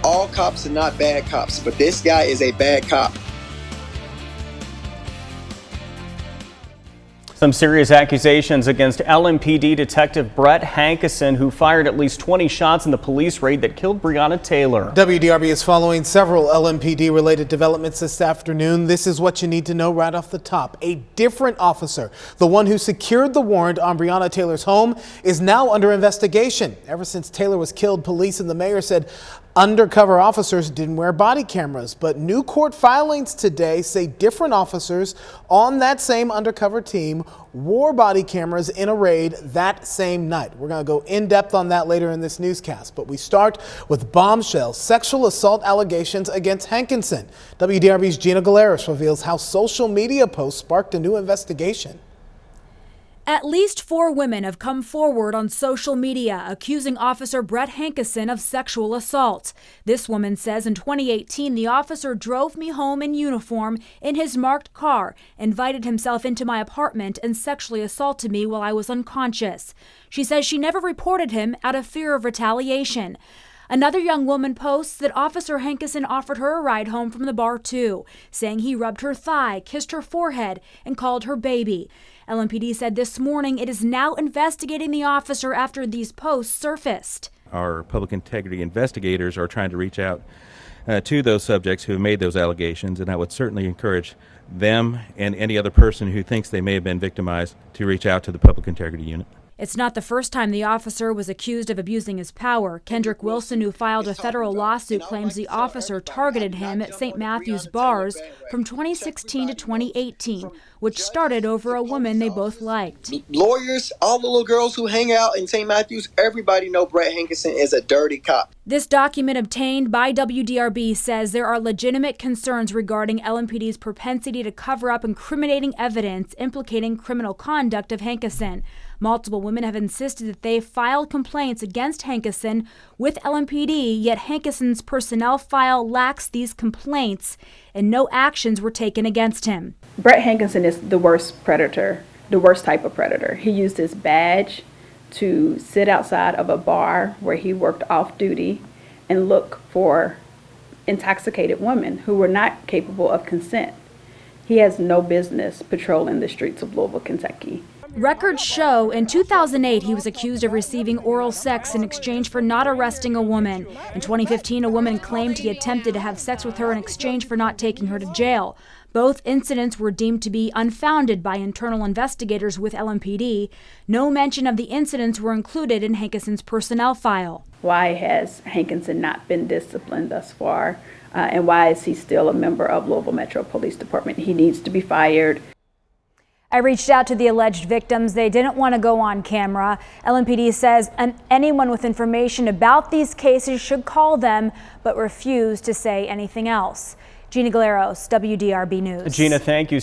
All cops are not bad cops, but this guy is a bad cop. Some serious accusations against LMPD Detective Brett Hankison, who fired at least 20 shots in the police raid that killed Breonna Taylor. WDRB is following several LMPD-related developments this afternoon. This is what you need to know right off the top. A different officer, the one who secured the warrant on Breonna Taylor's home, is now under investigation. Ever since Taylor was killed, police and the mayor said undercover officers didn't wear body cameras, but new court filings today say different officers on that same undercover team wore body cameras in a raid that same night. We're going to go in depth on that later in this newscast, but we start with bombshell sexual assault allegations against Hankison. WDRB's Gina Galeras reveals how social media posts sparked a new investigation. At least 4 women have come forward on social media accusing Officer Brett Hankison of sexual assault. This woman says in 2018, the officer drove me home in uniform in his marked car, invited himself into my apartment, and sexually assaulted me while I was unconscious. She says she never reported him out of fear of retaliation. Another young woman posts that Officer Hankison offered her a ride home from the bar too, saying he rubbed her thigh, kissed her forehead, and called her baby. LMPD said this morning it is now investigating the officer after these posts surfaced. Our public integrity investigators are trying to reach out to those subjects who have made those allegations, and I would certainly encourage them and any other person who thinks they may have been victimized to reach out to the Public Integrity Unit. It's not the first time the officer was accused of abusing his power. Kendrick Wilson, who filed a federal lawsuit, claims the officer targeted him at St. Matthew's bars from 2016 to 2018, which started over a woman they both liked. Lawyers, all the little girls who hang out in St. Matthews, everybody know Brett Hankison is a dirty cop. This document obtained by WDRB says there are legitimate concerns regarding LMPD's propensity to cover up incriminating evidence implicating criminal conduct of Hankison. Multiple women have insisted that they filed complaints against Hankison with LMPD, yet Hankison's personnel file lacks these complaints and no actions were taken against him. Brett Hankison is the worst predator, the worst type of predator. He used his badge to sit outside of a bar where he worked off duty and look for intoxicated women who were not capable of consent. He has no business patrolling the streets of Louisville, Kentucky. Records show in 2008 he was accused of receiving oral sex in exchange for not arresting a woman. In 2015, a woman claimed he attempted to have sex with her in exchange for not taking her to jail. Both incidents were deemed to be unfounded by internal investigators with LMPD. No mention of the incidents were included in Hankison's personnel file. Why has Hankison not been disciplined thus far? And why is he still a member of Louisville Metro Police Department? He needs to be fired. I reached out to the alleged victims. They didn't want to go on camera. LMPD says anyone with information about these cases should call them, but refused to say anything else. Gina Galeras, WDRB News. Gina, thank you.